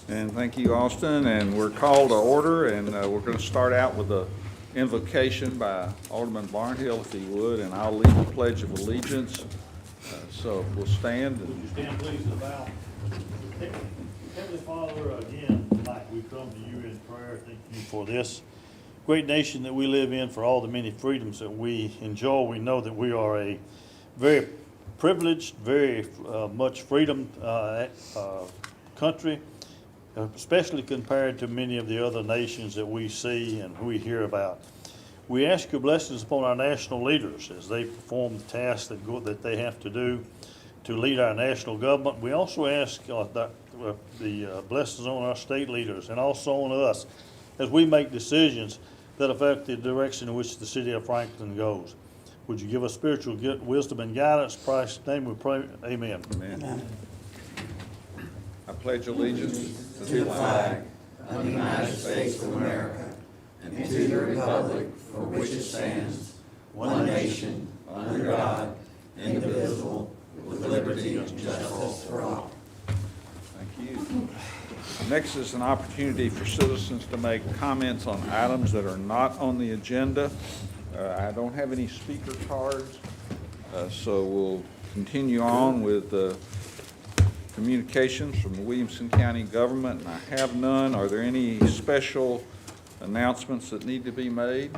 And thank you, Austin. And we're called to order, and we're going to start out with a invocation by Alderman Barnhill, if he would, and I'll lead the Pledge of Allegiance. So we'll stand. Would you stand please to bow? Heavenly Father, again, tonight we come to you in prayer, thanking you for this great nation that we live in, for all the many freedoms that we enjoy. We know that we are a very privileged, very much freedom country, especially compared to many of the other nations that we see and we hear about. We ask your blessings upon our national leaders as they perform the tasks that they have to do to lead our national government. We also ask the blessings on our state leaders and also on us as we make decisions that affect the direction in which the city of Franklin goes. Would you give us spiritual wisdom and guidance? In Christ's name we pray, amen. Amen. I pledge allegiance to the flag of the United States of America and to the republic for which it stands, one nation, under God, indivisible, with liberty and justice for all. Thank you. Next is an opportunity for citizens to make comments on items that are not on the agenda. I don't have any speaker cards, so we'll continue on with communications from the Williamson County government, and I have none. Are there any special announcements that need to be made?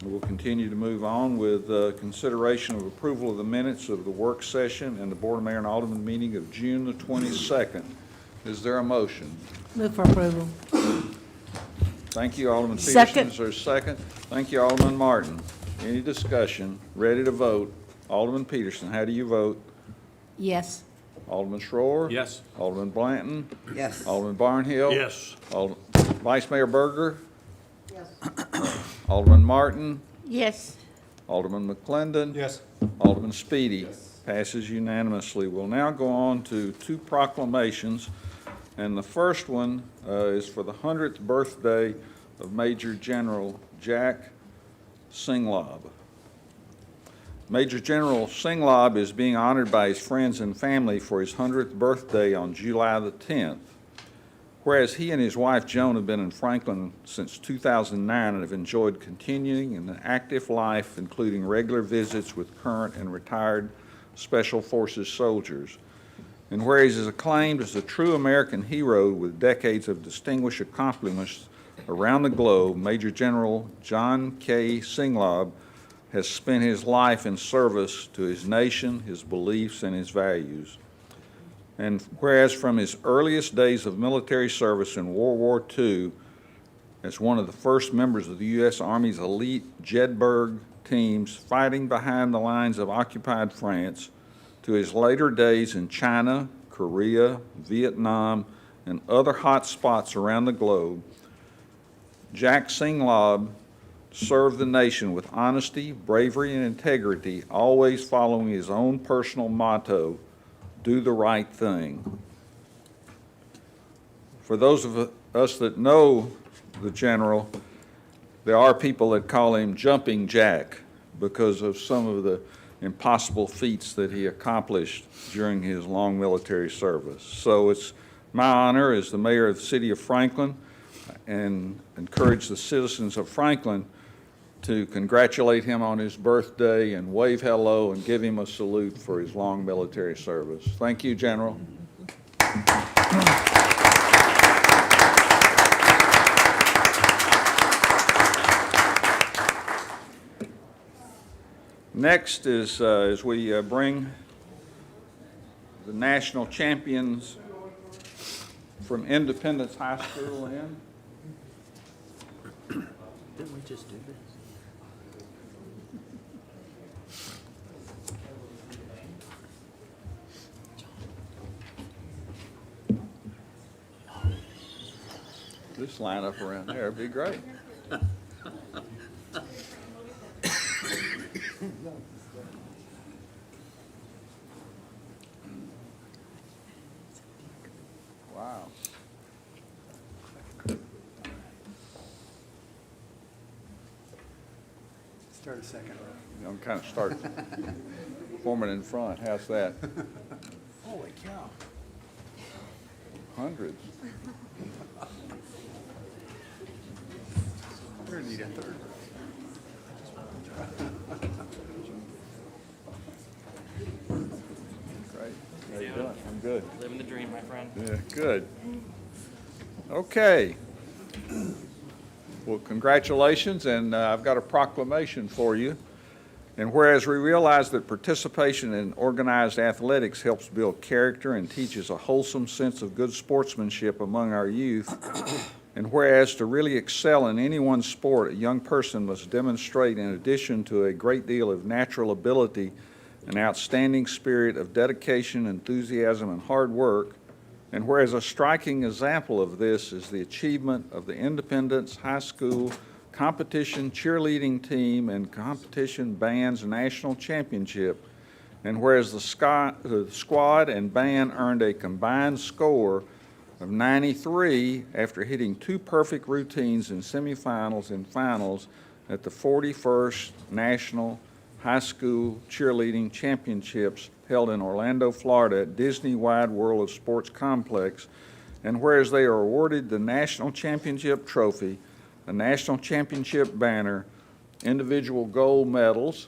We'll continue to move on with consideration of approval of the minutes of the work session and the Board of Mayor and Alderman meeting of June the 22nd. Is there a motion? Move for approval. Thank you, Alderman Peterson. Second. Is there a second? Thank you, Alderman Martin. Any discussion? Ready to vote? Alderman Peterson, how do you vote? Yes. Alderman Schroer? Yes. Alderman Blanton? Yes. Alderman Barnhill? Yes. Vice Mayor Berger? Yes. Alderman Martin? Yes. Alderman McClendon? Yes. Alderman Speedy? Passes unanimously. We'll now go on to two proclamations, and the first one is for the 100th birthday of Major General Jack Singlaub. Major General Singlaub is being honored by his friends and family for his 100th birthday on July the 10th. Whereas he and his wife Joan have been in Franklin since 2009 and have enjoyed continuing an active life, including regular visits with current and retired Special Forces soldiers. And whereas he is acclaimed as a true American hero with decades of distinguished accomplishments around the globe, Major General John K. Singlaub has spent his life in service to his nation, his beliefs, and his values. And whereas from his earliest days of military service in World War II, as one of the first members of the U.S. Army's elite Jedburgh teams fighting behind the lines of occupied France, to his later days in China, Korea, Vietnam, and other hot spots around the globe, Jack Singlaub served the nation with honesty, bravery, and integrity, always following his own personal motto, do the right thing. For those of us that know the general, there are people that call him Jumping Jack because of some of the impossible feats that he accomplished during his long military service. So it's my honor as the mayor of the city of Franklin and encourage the citizens of Franklin to congratulate him on his birthday and wave hello and give him a salute for his long military service. Thank you, General. Next is as we bring the national champions from Independence High School in. Didn't we just do this? This lineup around there would be great. Wow. Start a second. I'm kind of start forming in front. How's that? Holy cow. hundreds. We're gonna need a third. Great. How you doing? I'm good. Living the dream, my friend. Yeah, good. Okay. Well, congratulations, and I've got a proclamation for you. And whereas we realize that participation in organized athletics helps build character and teaches a wholesome sense of good sportsmanship among our youth, and whereas to really excel in any one sport, a young person must demonstrate, in addition to a great deal of natural ability, an outstanding spirit of dedication, enthusiasm, and hard work. And whereas a striking example of this is the achievement of the Independence High School competition cheerleading team and competition band's national championship, and whereas the squad and band earned a combined score of 93 after hitting 2 perfect routines in semifinals and finals at the 41st National High School Cheerleading Championships held in Orlando, Florida at Disney Wide World of Sports Complex, and whereas they are awarded the National Championship Trophy, a National Championship banner, individual gold medals,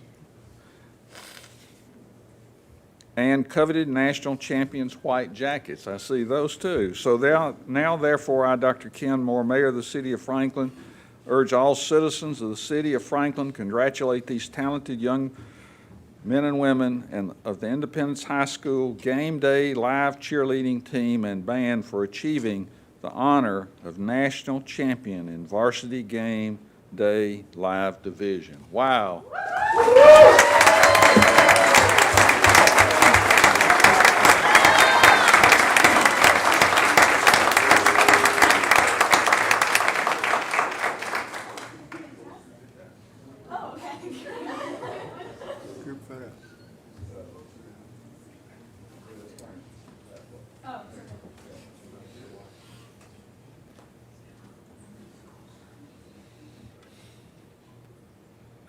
and coveted national champions white jackets. I see those too. So now therefore, I, Dr. Ken Moore, Mayor of the City of Franklin, urge all citizens of the City of Franklin congratulate these talented young men and women and of the Independence High School Game Day Live Cheerleading Team and Band for achieving the honor of National Champion in Varsity Game Day Live Division. Wow. Group photo.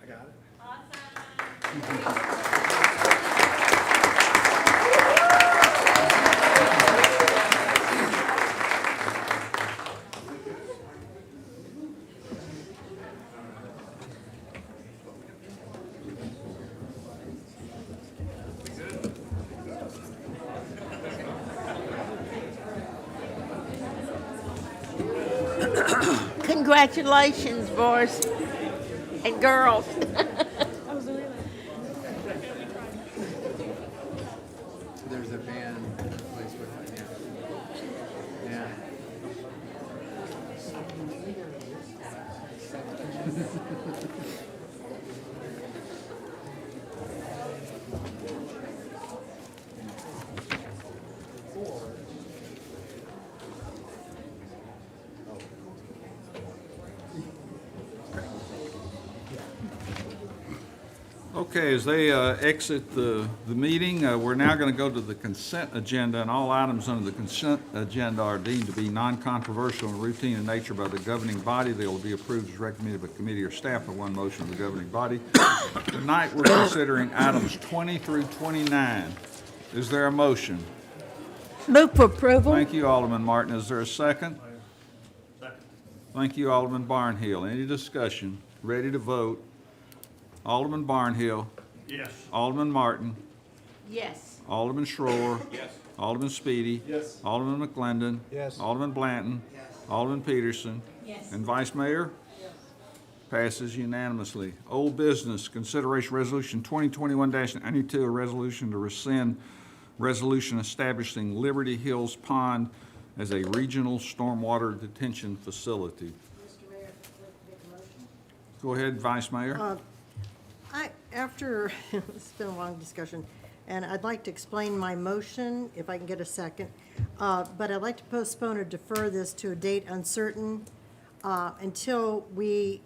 I got it. Congratulations, boys and girls. There's a band place with it, yeah. Yeah. Okay, as they exit the meeting, we're now going to go to the consent agenda, and all items under the consent agenda are deemed to be non-controversial and routine in nature by the governing body. They will be approved as recommended by committee or staff by one motion of the governing body. Tonight, we're considering items 20 through 29. Is there a motion? Move for approval. Thank you, Alderman Martin. Is there a second? Second. Thank you, Alderman Barnhill. Any discussion? Ready to vote? Alderman Barnhill. Yes. Alderman Martin. Yes. Alderman Schroer. Yes. Alderman Speedy. Yes. Alderman McClendon. Yes. Alderman Blanton. Yes. Alderman Peterson. Yes. And Vice Mayor? Yes. Passes unanimously. Old business, consideration resolution 2021-92, a resolution to rescind resolution establishing Liberty Hills Pond as a regional stormwater detention facility. Mr. Mayor, I'd like to make a motion. Go ahead, Vice Mayor. It's been a long discussion, and I'd like to explain my motion, if I can get a second. But I'd like to postpone or defer this to a date uncertain until we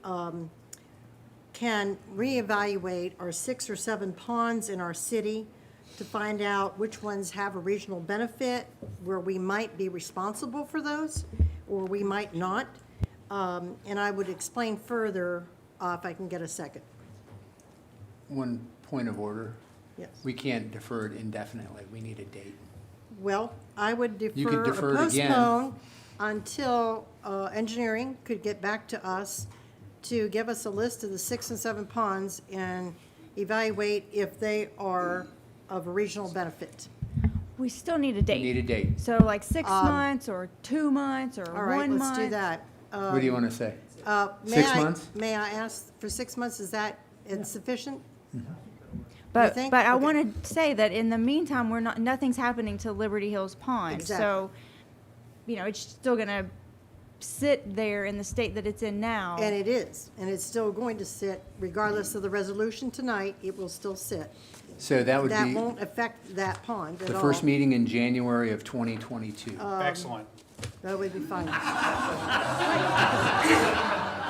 can reevaluate our 6 or 7 ponds in our city to find out which ones have a regional benefit, where we might be responsible for those, or we might not. And I would explain further if I can get a second. One point of order. Yes. We can't defer it indefinitely. We need a date. Well, I would You defer can or defer it again. postpone until engineering could get back to us to give us a list of the 6 and 7 ponds and evaluate if they are of a regional benefit. We still need a date. Need a date. So like 6 months or 2 months or All right, 1 month. let's do that. What do you want to say? May 6 I- months? May I ask, for 6 months, is that insufficient? But think? but I Okay. want to say that in the meantime, nothing's happening to Liberty Hills Pond. Exactly. So, it's still going to sit there in the state that it's in now. And it is, and it's still going to sit, regardless of the resolution tonight, it will still sit. So that would That be won't affect that pond at the all. first meeting in January of 2022. Excellent. That would be fine.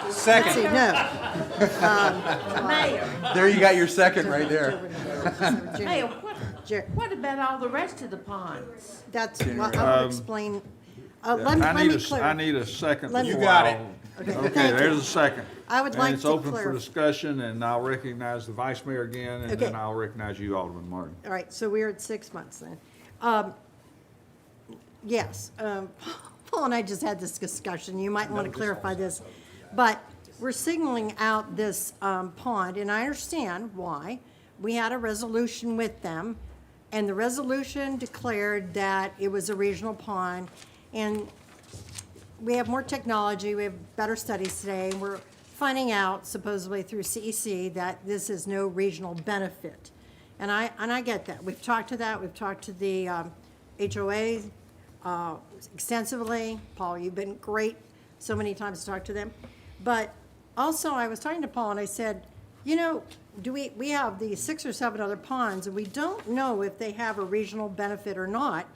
Let's Second. see, no. Mayor, There you got your second right there. Mayor, Jer- what about all the rest of the ponds? That's, well, I will explain. Let I me need clear. I need a second. Let me- before You got I'll- it. Okay, Okay, thank you. there's a second. I would like And it's to open for clarify. discussion, and I'll recognize the vice mayor again, and then Okay. I'll recognize you, Alderman Martin. All right, so we're at 6 months then. Yes, Paul and I just had this discussion, you might want to clarify this. But we're signaling out this pond, and I understand why. We had a resolution with them, and the resolution declared that it was a regional pond. And we have more technology, we have better studies today, and we're finding out supposedly through CEC that this is no regional benefit. And I get that. We've talked to that, we've talked to the HOA extensively. Paul, you've been great so many times to talk to them. But also, I was talking to Paul and I said, we have these 6 or 7 other ponds, and we don't know if they have a regional benefit or not.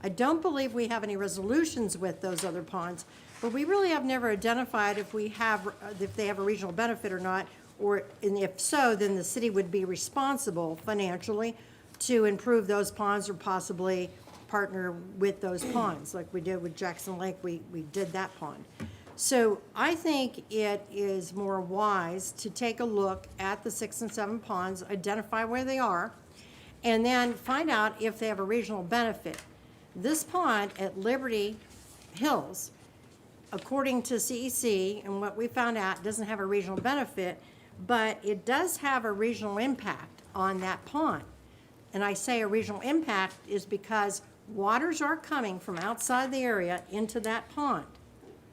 I don't believe we have any resolutions with those other ponds, but we really have never identified if they have a regional benefit or not, and if so, then the city would be responsible financially to improve those ponds or possibly partner with those ponds, like we did with Jackson Lake, we did that pond. So I think it is more wise to take a look at the 6 and 7 ponds, identify where they are, and then find out if they have a regional benefit. This pond at Liberty Hills, according to CEC and what we found out, doesn't have a regional benefit, but it does have a regional impact on that pond. And I say a regional impact is because waters are coming from outside the area into that pond.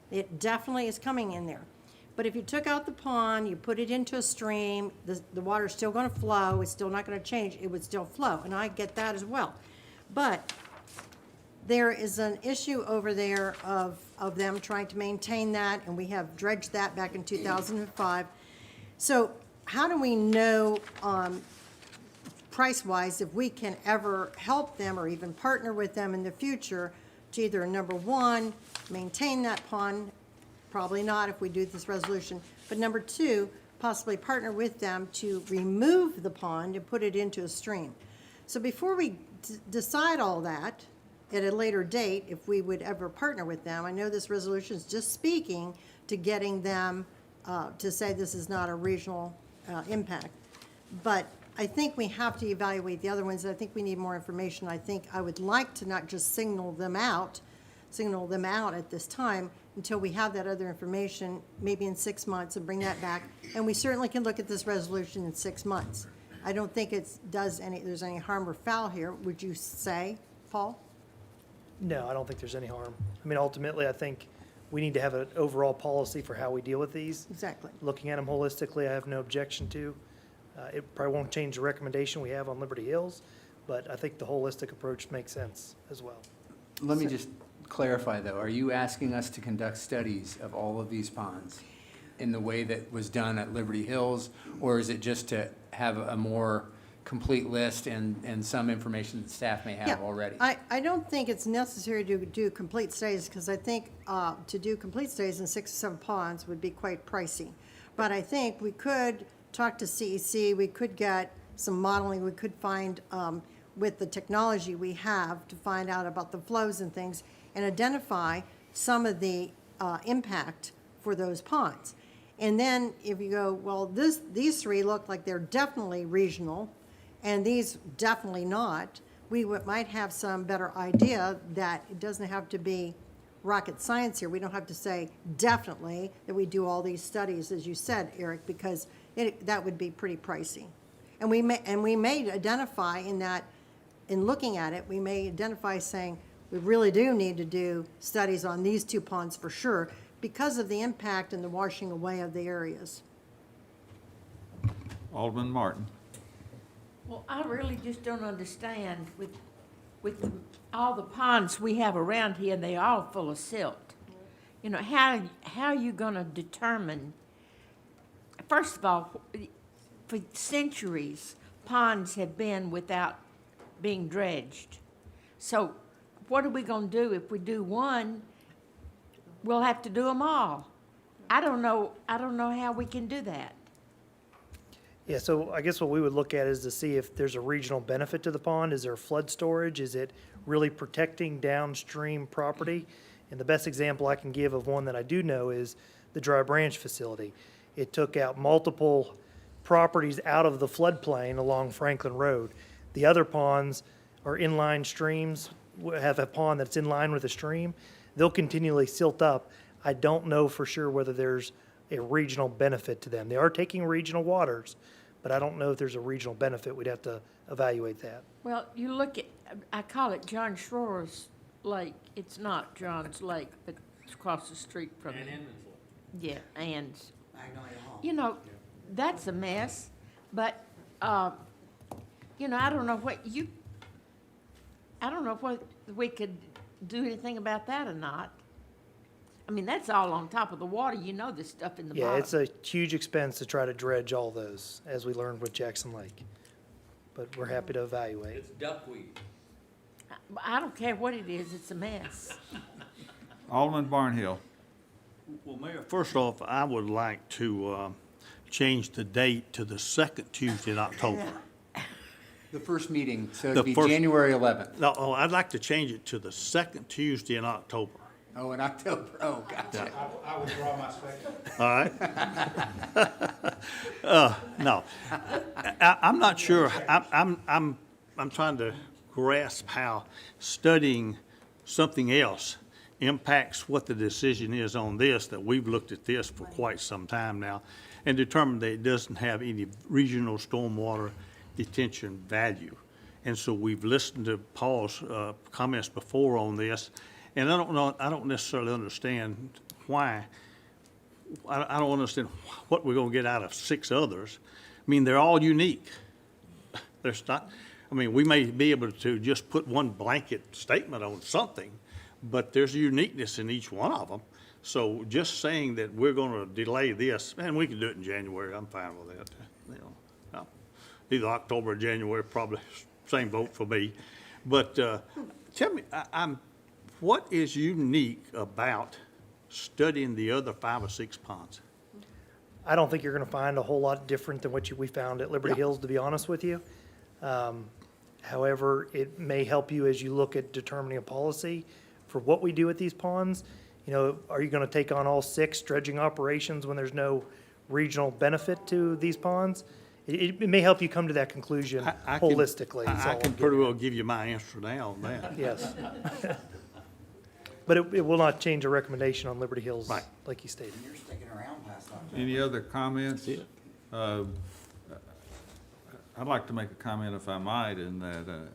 It definitely is coming in there. But if you took out the pond, you put it into a stream, the water's still gonna flow, it's still not gonna change, it would still flow, and I get that as well. But there is an issue over there of them trying to maintain that, and we have dredged that back in 2005. So how do we know, price-wise, if we can ever help them or even partner with them in the future to either, number one, maintain that pond, probably not if we do this resolution, but number two, possibly partner with them to remove the pond and put it into a stream. So before we decide all that at a later date, if we would ever partner with them, I know this resolution is just speaking to getting them to say this is not a regional impact. But I think we have to evaluate the other ones. I think we need more information. I think I would like to not just signal them out at this time until we have that other information, maybe in 6 months, and bring that back. And we certainly can look at this resolution in 6 months. I don't think there's any harm or foul here, would you say, Paul? No, I don't think there's any harm. I mean, ultimately, I think we need to have an overall policy for how we deal with these. Exactly. Looking at them holistically, I have no objection to. It probably won't change the recommendation we have on Liberty Hills, but I think the holistic approach makes sense as well. Let me just clarify, though. Are you asking us to conduct studies of all of these ponds in the way that was done at Liberty Hills? Or is it just to have a more complete list and some information that staff may have already? I don't think it's necessary to do complete studies, because I think to do complete studies in 6 or 7 ponds would be quite pricey. But I think we could talk to CEC, we could get some modeling, we could find, with the technology we have, to find out about the flows and things, and identify some of the impact for those ponds. And then if you go, well, these 3 look like they're definitely regional, and these definitely not, might have some better idea that it doesn't have to be rocket science here. We don't have to say definitely that we do all these studies, as you said, Eric, because that would be pretty pricey. And we may identify in that, in looking at it, we may identify saying, we really do need to do studies on these two ponds for sure because of the impact and the washing away of the areas. Alderman Martin. Well, I really just don't understand with all the ponds we have around here, they're all full of silt. You know, how are you gonna determine, first of all, for centuries, ponds have been without being dredged. So what are we gonna do if we do one? We'll have to do them all. I don't know how we can do that. Yeah, so I guess what we would look at is to see if there's a regional benefit to the pond. Is there flood storage? Is it really protecting downstream property? And the best example I can give of one that I do know is the Dry Branch facility. It took out multiple properties out of the floodplain along Franklin Road. The other ponds are inline streams, have a pond that's in line with a stream. They'll continually silt up. I don't know for sure whether there's a regional benefit to them. They are taking regional waters, but I don't know if there's a regional benefit. We'd have to evaluate that. Well, you look at, I call it John Schroer's Lake. It's not John's Lake, but it's across the street from it. Yeah, and, you know, that's a mess, but, you know, I don't know what we could do anything about that or not. I mean, that's all on top of the water, you know, this stuff in the bottom. Yeah, it's a huge expense to try to dredge all those, as we learned with Jackson Lake. But we're happy to evaluate. It's duckweed. I don't care what it is, it's a mess. Alderman Barnhill. Well, Mayor, first off, I would like to change the date to the second Tuesday in October. The first meeting, so The it'd be first- January 11th. No, I'd like to change it to the second Tuesday in October. Oh, in October, oh, gotcha. I withdraw my second. All right? No, I'm not sure, I'm trying to grasp how studying something else impacts what the decision is on this, that we've looked at this for quite some time now, and determined that it doesn't have any regional stormwater detention value. And so we've listened to Paul's comments before on this, and I don't necessarily understand why. I don't understand what we're gonna get out of 6 others. I mean, they're all unique. There's not, I mean, we may be able to just put one blanket statement on something, but there's a uniqueness in each one of them. So just saying that we're gonna delay this, and we can do it in January, I'm fine with that. You know, either October or January, probably same vote for me. But tell me, what is unique about studying the other 5 or 6 ponds? I don't think you're going to find a whole lot different than what we found at Liberty Hills, to be honest with you. However, it may help you as you look at determining a policy for what we do at these ponds. You know, are you going to take on all 6 dredging operations when there's no regional benefit to these ponds? It may help you come to that conclusion I can- holistically. is all I I'm can getting pretty at. well give you my answer now on that. Yes. But it will not change a recommendation on Liberty Hills, Right. like you stated. You're sticking around past October. Any other comments? I'd like to make a comment, if I might, in that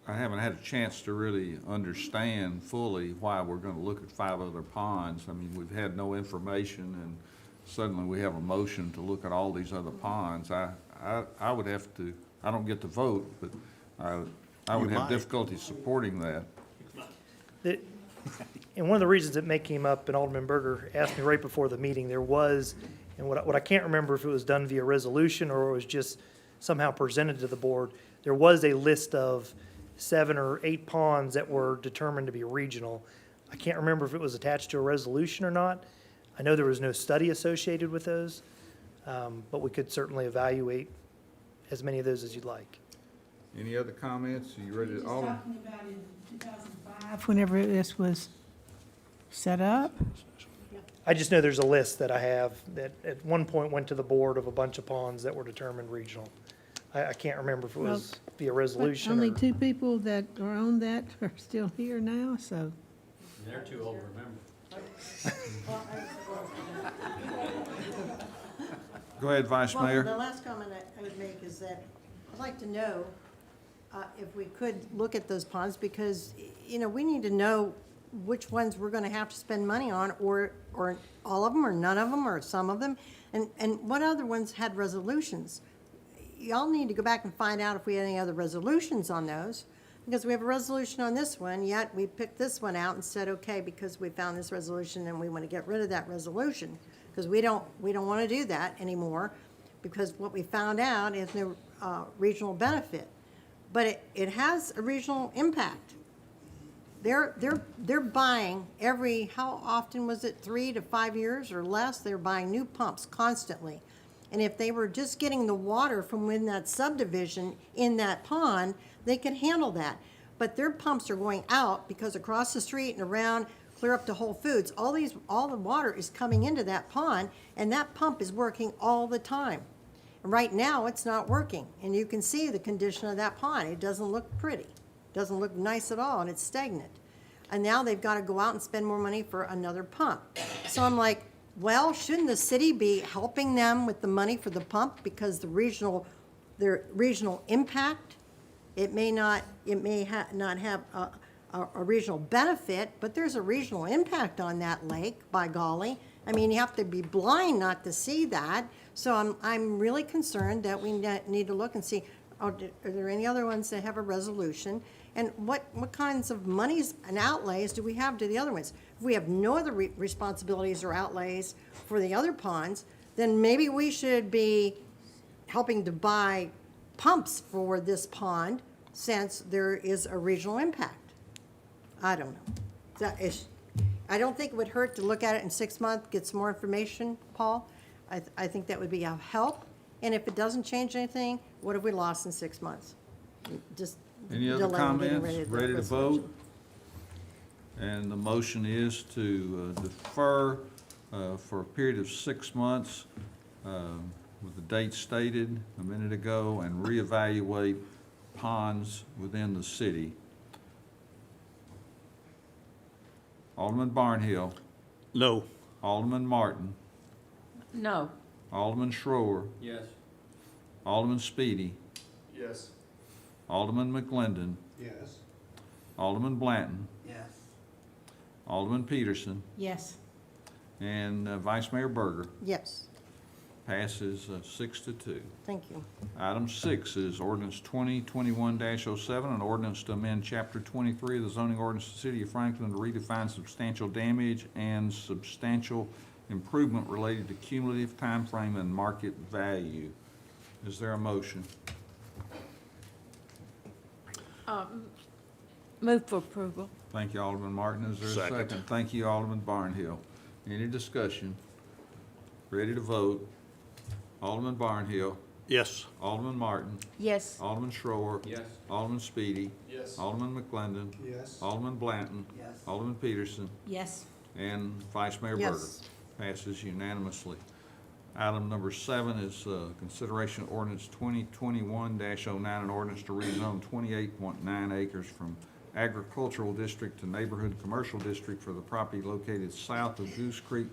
I haven't had a chance to really understand fully why we're gonna look at 5 other ponds. I mean, we've had no information, and suddenly we have a motion to look at all these other ponds. I would have to, I don't get to vote, but I would You have might. difficulty supporting that. And one of the reasons it may came up, and Alderman Berger asked me right before the meeting, there was, and what I can't remember if it was done via resolution or it was just somehow presented to the board, there was a list of 7 or 8 ponds that were determined to be regional. I can't remember if it was attached to a resolution or not. I know there was no study associated with those, but we could certainly evaluate as many of those as you'd like. Any other comments? Are you ready to, Alderman? Talking about in 2005, whenever this was set up? I just know there's a list that I have that at one point went to the board of a bunch of ponds that were determined regional. I can't remember if it Well, was via But resolution only or. 2 people that are on that are still here now, so. They're too old to remember. Go ahead, Vice Well, Mayor. the last comment I would make is that I'd like to know if we could look at those ponds, because, you know, we need to know which ones we're gonna have to spend money on, or all of them, or none of them, or some of them, and what other ones had resolutions. Y'all need to go back and find out if we had any other resolutions on those, because we have a resolution on this one, yet we picked this one out and said, okay, because we found this resolution and we want to get rid of that resolution, because we don't want to do that anymore, because what we found out is no regional benefit. But it has a regional impact. They're buying every, how often was it, 3 to 5 years or less? They're buying new pumps constantly. And if they were just getting the water from within that subdivision in that pond, they could handle that. But their pumps are going out because across the street and around, clear up to Whole Foods, all the water is coming into that pond, and that pump is working all the time. And right now, it's not working, and you can see the condition of that pond. It doesn't look pretty, doesn't look nice at all, and it's stagnant. And now they've got to go out and spend more money for another pump. So I'm like, well, shouldn't the city be helping them with the money for the pump, because their regional impact, it may not have a regional benefit, but there's a regional impact on that lake, by golly. I mean, you have to be blind not to see that. So I'm really concerned that we need to look and see, are there any other ones that have a resolution? And what kinds of monies and outlays do we have to the other ones? If we have no other responsibilities or outlays for the other ponds, then maybe we should be helping to buy pumps for this pond, since there is a regional impact. I don't know. I don't think it would hurt to look at it in 6 months, get some more information, Paul. I think that would be a help. And if it doesn't change anything, what have we lost in 6 months? Just Any other delay in getting comments? rid of that Ready to resolution. vote? And the motion is to defer for a period of 6 months with the date stated a minute ago, and reevaluate ponds within the city. Alderman Barnhill. No. Alderman Martin. No. Alderman Schroer. Yes. Alderman Speedy. Yes. Alderman McGlendon. Yes. Alderman Blanton. Yes. Alderman Peterson. Yes. And Vice Mayor Berger. Yes, Passes 6-2. thank you. Item 6 is ordinance 2021-07, an ordinance to amend chapter 23 of the zoning ordinance of the city of Franklin to redefine substantial damage and substantial improvement related to cumulative time frame and market value. Is there a motion? Move for approval. Thank you, Alderman Martin. Is there a second? Thank you, Alderman Barnhill. Any discussion? Ready to vote? Alderman Barnhill. Yes. Alderman Martin. Yes. Alderman Schroer. Yes. Alderman Speedy. Yes. Alderman McGlendon. Yes. Alderman Blanton. Yes. Alderman Peterson. Yes. And Vice Mayor Berger. Yes. Passes unanimously. Item number 7 is consideration of ordinance 2021-09, an ordinance to rezone 28.9 acres from agricultural district to neighborhood commercial district for the property located south of Goose Creek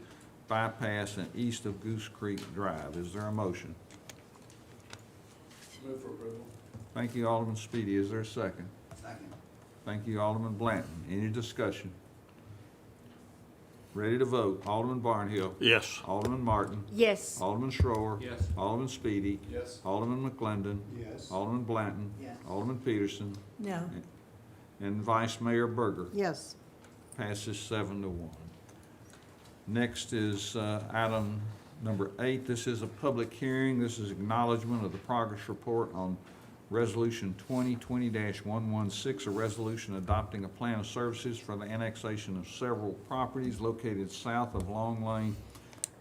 Bypass and east of Goose Creek Drive. Is there a motion? Move for approval. Thank you, Alderman Speedy. Is there a second? Second. Thank you, Alderman Blanton. Any discussion? Ready to vote? Alderman Barnhill. Yes. Alderman Martin. Yes. Alderman Schroer. Yes. Alderman Speedy. Yes. Alderman McGlendon. Yes. Alderman Blanton. Yes. Alderman Peterson. No. And Vice Mayor Berger. Yes, Passes 7-1. Next is item number 8. This is a public hearing. This is acknowledgement of the progress report on Resolution 2020-116, a resolution adopting a plan of services for the annexation of several properties located south of Long Lane,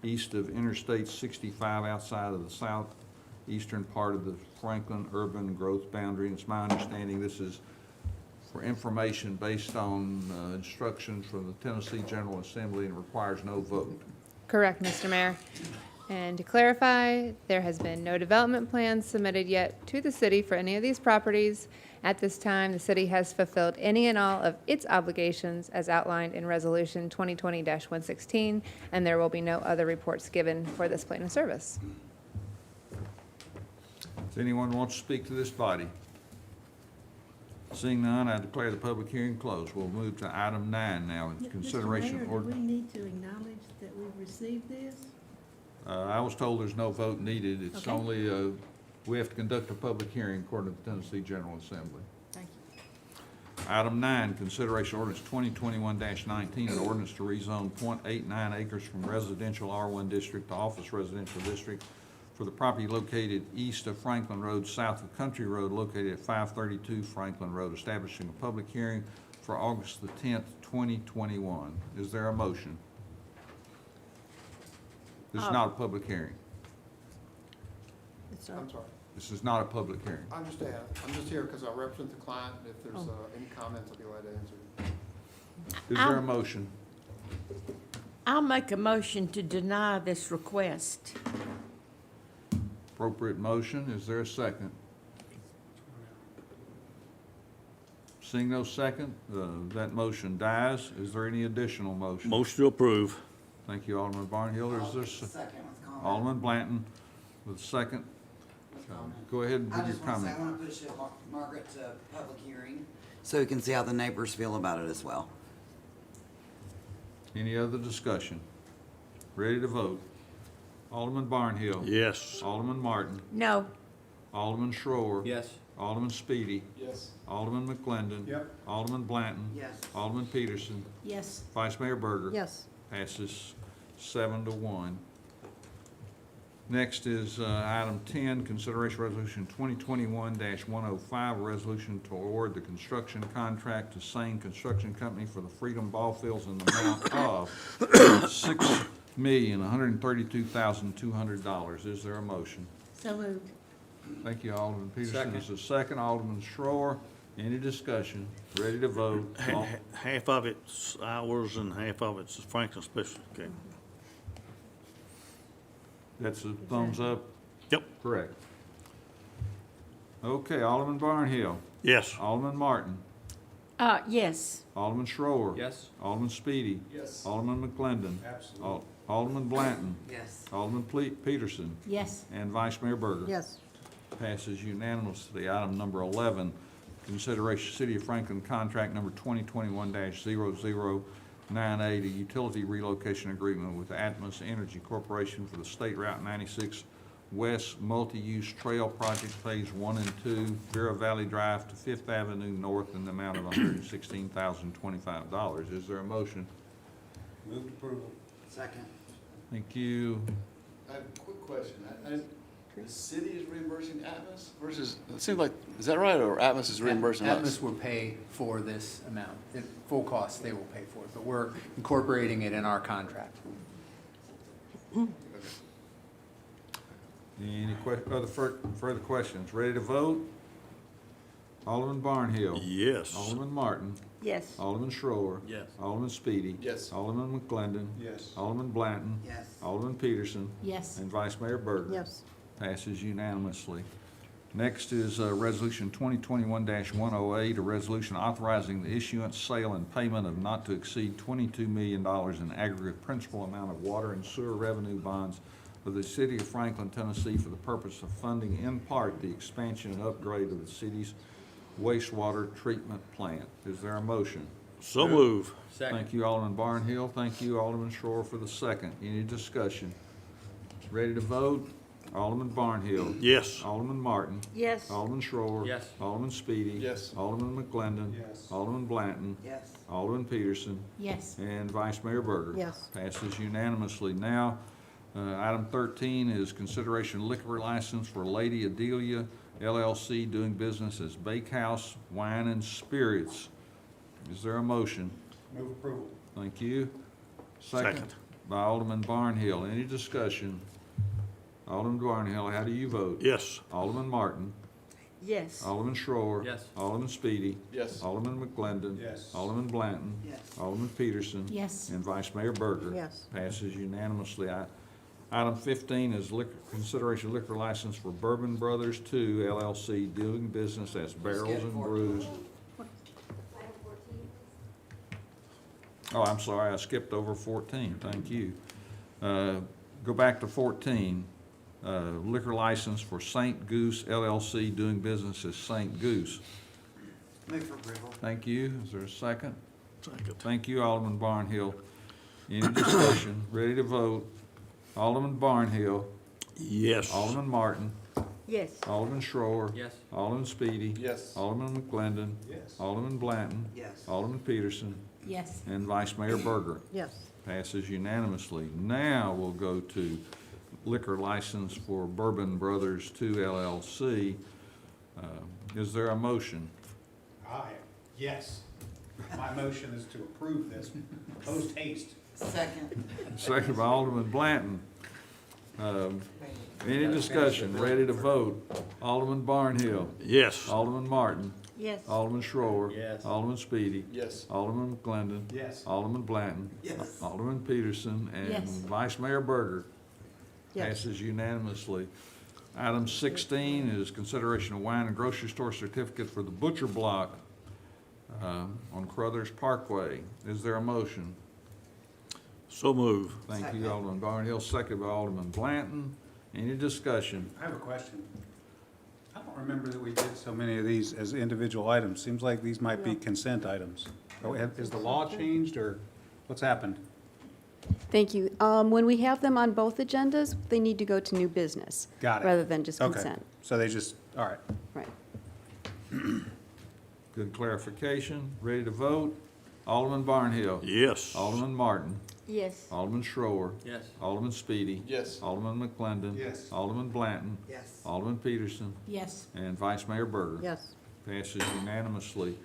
east of Interstate 65, outside of the southeastern part of the Franklin urban growth boundary. And it's my understanding this is for information based on instructions from the Tennessee General Assembly and requires no vote. Correct, Mr. Mayor. And to clarify, there has been no development plans submitted yet to the city for any of these properties. At this time, the city has fulfilled any and all of its obligations as outlined in Resolution 2020-116, and there will be no other reports given for this plan of service. Does anyone want to speak to this body? Seeing none, I declare the public hearing closed. We'll move to item 9 now, in consideration Mr. of Mayor, do we ordinance. need to acknowledge that we've received this? I was told there's no vote needed. It's Okay. only, we have to conduct a public hearing according to the Tennessee General Assembly. Thank you. Item 9, consideration ordinance 2021-19, an ordinance to rezone .89 acres from residential R1 district to office residential district for the property located east of Franklin Road, south of Country Road, located at 532 Franklin Road, establishing a public hearing for August the 10th, 2021. Is there a motion? This is not a public hearing. It's I'm sorry, This is not a public hearing. I understand. I'm just here because I represent the client. If there's any comments, I'll be glad to answer. Is there a motion? I'll make a motion to deny this request. Appropriate motion. Is there a second? Seeing no second, that motion dies. Is there any additional motion? Motion to approve. Thank you, Alderman Barnhill. Is there Second with comment. Alderman Blanton with a second? With comment. Go ahead and I give your just want to say, I comment. want to push Margaret to public hearing so we can see how the neighbors feel about it as well. Any other discussion? Ready to vote? Alderman Barnhill. Yes. Alderman Martin. No, Alderman Schroer. Yes. Alderman Speedy. Yes. Alderman McClendon. Yep. Alderman Blanton. Yes. Alderman Peterson. Yes. Vice Mayor Berger. Yes. Passes 7-1. Next is item 10, consideration resolution 2021-105, a resolution to award the construction contract to Sane Construction Company for the Freedom Ball Fields in the amount of $6,132,200. Is there a motion? So moved. Thank you, Alderman Peterson. Second. Is a second. Alderman Schroer. Any discussion? Ready to vote? Half of it's ours and half of it's Franklin Special. Okay. That's a thumbs up? Yep. Correct. Okay, Alderman Barnhill. Yes. Alderman Martin. yes. Alderman Schroer. Yes. Alderman Speedy. Yes. Alderman McClendon. Absolutely. Alderman Blanton. Yes. Alderman Peterson. Yes. And Vice Mayor Berger. Yes. Passes unanimously. Item number 11, consideration City of Franklin contract number 2021-0098, a utility relocation agreement with Atmos Energy Corporation for the State Route 96 West Multi-Use Trail Project Phase 1 and 2, Vera Valley Drive to Fifth Avenue North in the amount of $116,025. Is there a motion? Move approval. Second. Thank you. I have a quick question. The city is reimbursing Atmos versus, it seems like, is that right, or Atmos is reimbursing us? Atmos will pay for this amount. At full cost, they will pay for it, but we're incorporating it in our contract. Any further questions? Ready to vote? Alderman Barnhill. Yes. Alderman Martin. Yes. Alderman Schroer. Yes. Alderman Speedy. Yes. Alderman McClendon. Yes. Alderman Blanton. Yes. Alderman Peterson. Yes. And Vice Mayor Berger. Yes. Passes unanimously. Next is Resolution 2021-108, a resolution authorizing the issuance, sale, and payment of not to exceed $22 million in aggregate principal amount of water and sewer revenue bonds of the City of Franklin, Tennessee, for the purpose of funding in part the expansion and upgrade of the city's wastewater treatment plant. Is there a motion? So move. Thank you, Alderman Barnhill. Thank you, Alderman Schroer, for the second. Any discussion? Ready to vote? Alderman Barnhill. Yes. Alderman Martin. Yes. Alderman Schroer. Yes. Alderman Speedy. Yes. Alderman McClendon. Yes. Alderman Blanton. Yes. Alderman Peterson. Yes. And Vice Mayor Berger. Yes. Passes unanimously. Now, item 13 is consideration liquor license for Lady Adelia LLC doing business as Bakehouse Wine and Spirits. Is there a motion? Move approval. Thank you. Second. By Alderman Barnhill. Any discussion? Alderman Barnhill, how do you vote? Yes. Alderman Martin. Yes. Alderman Schroer. Yes. Alderman Speedy. Yes. Alderman McClendon. Yes. Alderman Blanton. Yes. Alderman Peterson. Yes. And Vice Mayor Berger. Yes. Passes unanimously. Item 15 is consideration of liquor license for Bourbon Brothers 2 LLC, doing business as Barrels and Brews. Oh, I'm sorry, I skipped over 14, thank you. Go back to 14, liquor license for St. Goose LLC, doing business as St. Goose. Move for approval. Thank you. Is there a second? Second. Thank you, Alderman Barnhill. Any discussion? Ready to vote? Alderman Barnhill. Yes. Alderman Martin. Yes. Alderman Schroer. Yes. Alderman Speedy. Yes. Alderman McGlindan. Yes. Alderman Blanton. Yes. Alderman Peterson. Yes. And Vice Mayor Berger. Yes. Passes unanimously. Now we'll go to liquor license for Bourbon Brothers 2 LLC. Is there a motion? Yes. My motion is to approve this post haste. Second. Second by Alderman Blanton. Any discussion? Ready to vote? Alderman Barnhill. Yes. Alderman Martin. Yes. Alderman Schroer. Yes. Alderman Speedy. Yes. Alderman McGlindan. Yes. Alderman Blanton. Yes. Alderman Peterson. And Yes. Vice Mayor Berger. Yes. Passes unanimously. Item 16 is consideration of wine and grocery store certificate for the Butcher Block on Crothers Parkway. Is there a motion? So move. Thank you, Second. Alderman Barnhill, second by Alderman Blanton. Any discussion? I have a question. I don't remember that we did so many of these as individual items. Seems like these might be consent items. Is the law changed, or what's happened? Thank you. When we have them on both agendas, they need to go to new business. Got it. Rather than just Okay. consent. So they just, all right. Right. Good clarification. Ready to vote? Alderman Barnhill. Yes. Alderman Martin. Yes. Alderman Schroer. Yes. Alderman Speedy. Yes. Alderman McClendon. Yes. Alderman Blanton. Yes. Alderman Peterson. Yes. And Vice Mayor Berger. Yes. Passes unanimously.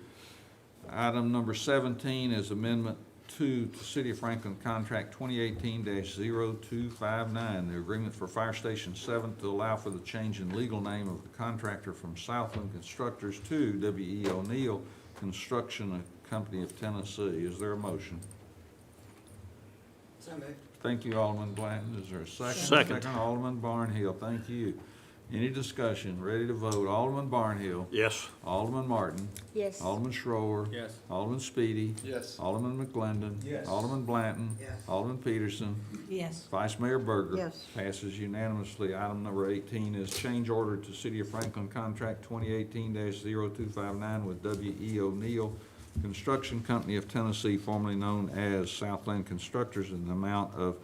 Item number 17 is Amendment 2 to City of Franklin Contract 2018-0259, the agreement for Fire Station 7 to allow for the change in legal name of the contractor from Southland Constructors to W.E. O'Neill Construction Company of Tennessee. Is there a motion? So moved. Thank you, Alderman Blanton. Is there a second? Second. Alderman Barnhill. Thank you. Any discussion? Ready to vote? Alderman Barnhill. Yes. Alderman Martin. Yes. Alderman Schroer. Yes. Alderman Speedy. Yes. Alderman McGlindan. Yes. Alderman Blanton. Yes. Alderman Peterson. Yes. Vice Mayor Berger. Yes. Passes unanimously. Item number 18 is change order to City of Franklin Contract 2018-0259 with W.E. O'Neill Construction Company of Tennessee, formerly known as Southland Constructors, in the amount of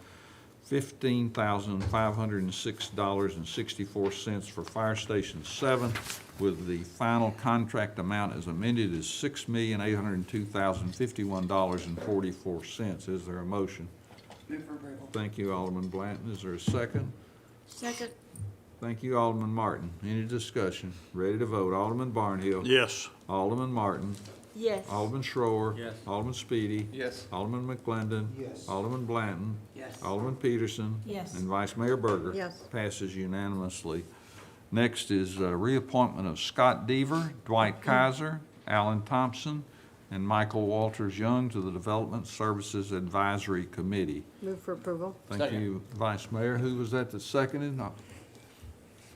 $15,506.64 for Fire Station 7, with the final contract amount as amended is $6,802,051.44. Is there a motion? Move for approval. Thank you, Alderman Blanton. Is there a second? Second. Thank you, Alderman Martin. Any discussion? Ready to vote? Alderman Barnhill. Yes. Alderman Martin. Yes. Alderman Schroer. Yes. Alderman Speedy. Yes. Alderman McGlindan. Yes. Alderman Blanton. Yes. Alderman Peterson. Yes. And Vice Mayor Berger. Yes. Passes unanimously. Next is reappointment of Scott Deaver, Dwight Kaiser, Alan Thompson, and Michael Walters Young to the Development Services Advisory Committee. Move for approval. Thank Second. you, Vice Mayor. Who was that seconded? Got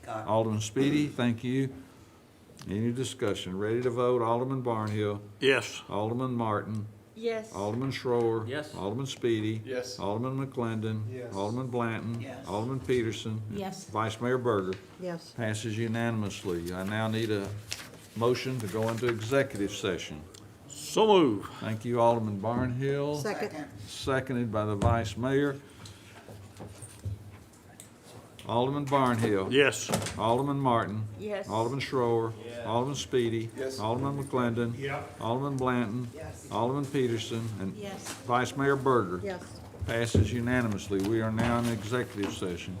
it. Alderman Speedy, thank you. Any discussion? Ready to vote? Alderman Barnhill. Yes. Alderman Martin. Yes. Alderman Schroer. Yes. Alderman Speedy. Yes. Alderman McClendon. Yes. Alderman Blanton. Yes. Alderman Peterson. Yes. Vice Mayor Berger. Yes. Passes unanimously. I now need a motion to go into executive session. So move. Thank you, Alderman Barnhill. Second. Seconded by the Vice Mayor. Alderman Barnhill. Yes. Alderman Martin. Yes. Alderman Schroer. Alderman Speedy. Yes. Alderman McClendon. Alderman Blanton. Yes. Alderman Peterson. And Yes. Vice Mayor Berger. Yes. Passes unanimously. We are now in executive session.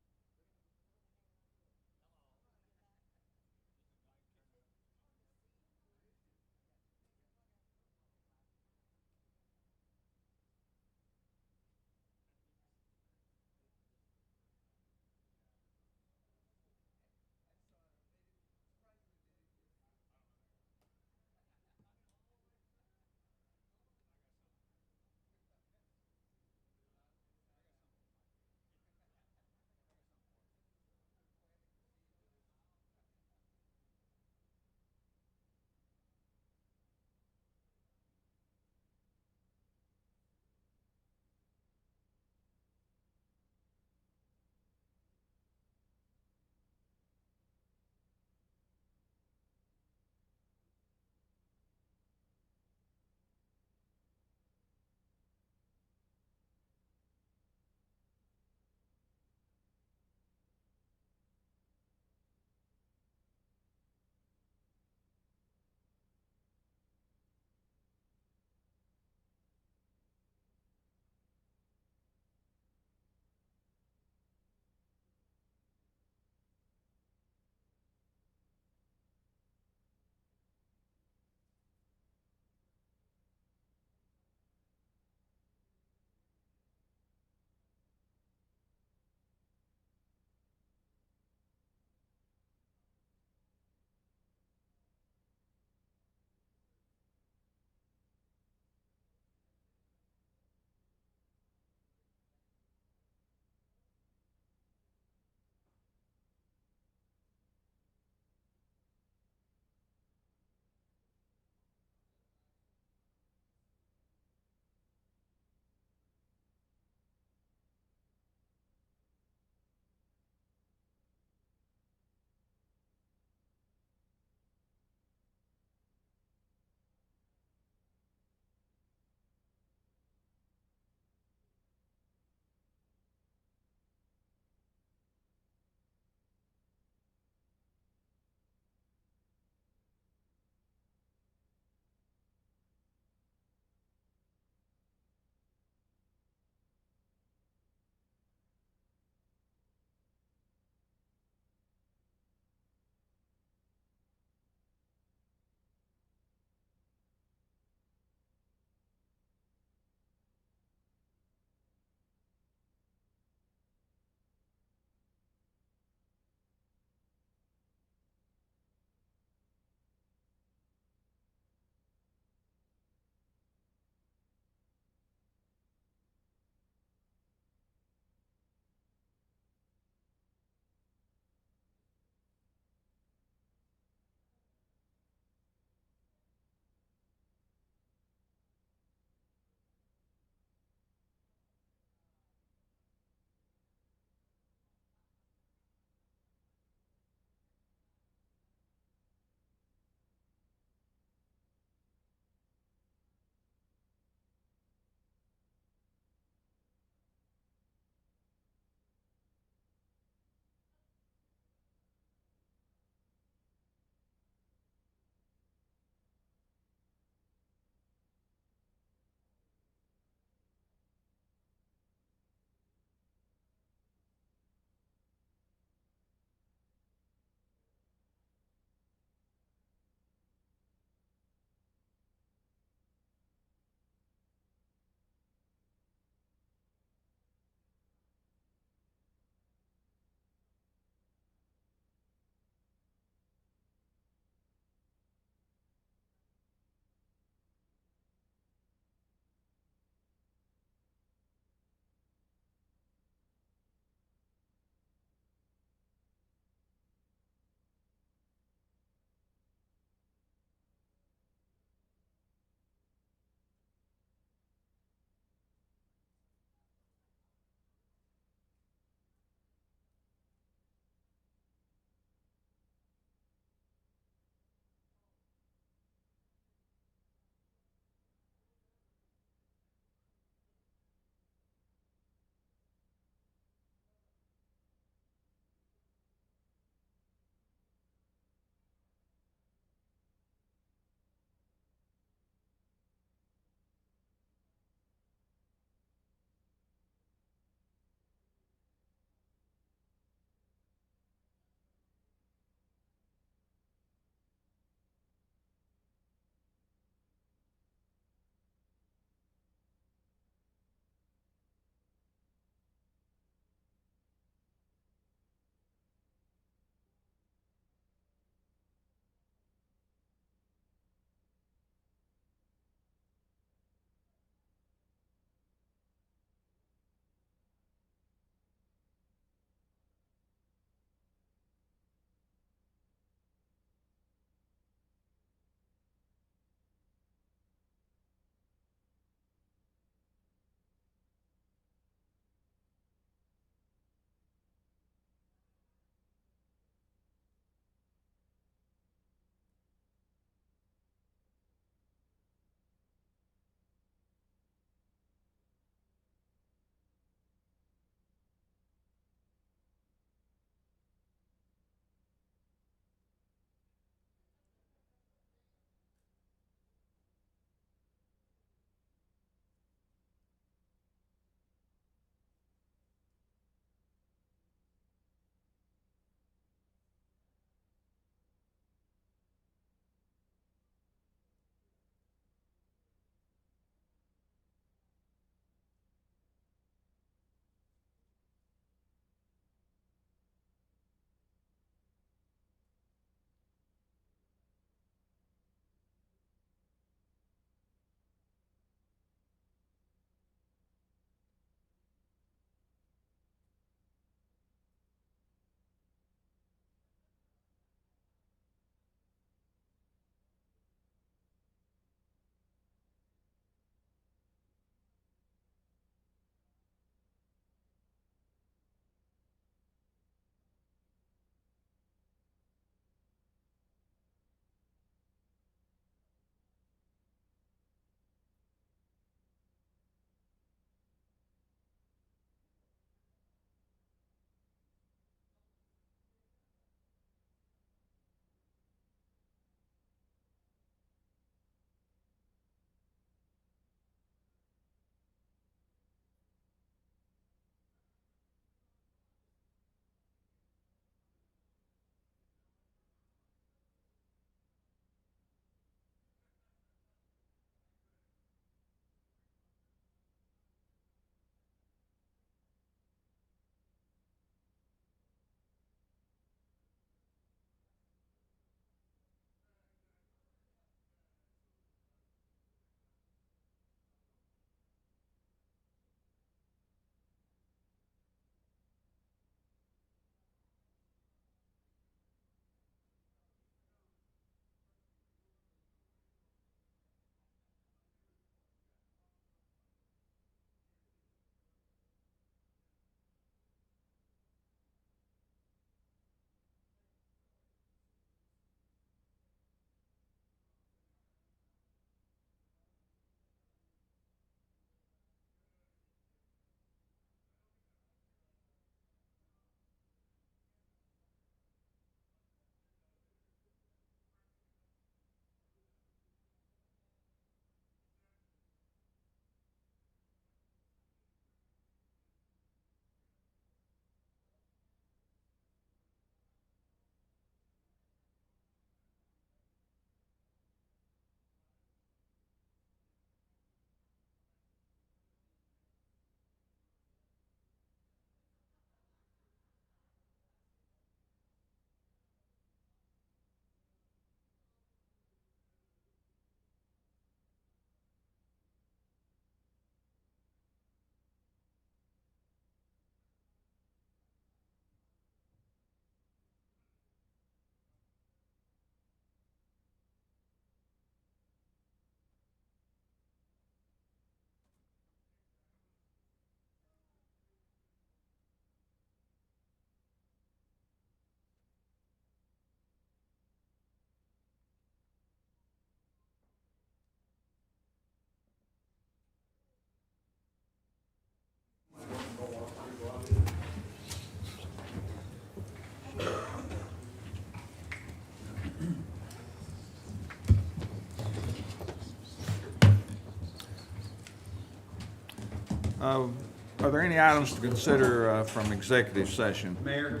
Are there any items to consider from executive session? Mayor,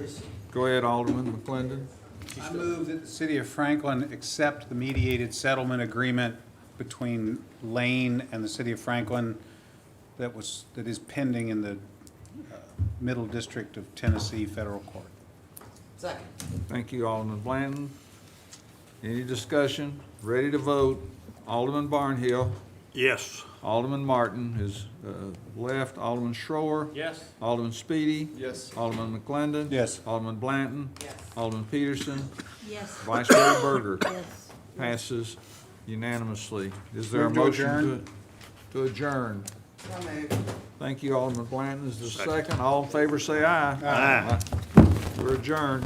Go ahead, Alderman McClendon. I move that the city of Franklin accept the mediated settlement agreement between Lane and the city of Franklin that is pending in the Middle District of Tennessee Federal Court. Second. Thank you, Alderman Blanton. Any discussion? Ready to vote? Alderman Barnhill. Yes. Alderman Martin is left. Alderman Schroer. Yes. Alderman Speedy. Yes. Alderman McClendon. Yes. Alderman Blanton. Yes. Alderman Peterson. Yes. Vice Mayor Berger. Yes. Passes unanimously. Is there a Move to motion adjourn. to adjourn? So moved. Thank you, Alderman Blanton. Is there a second? All in favor, say aye. Aye. We're adjourned.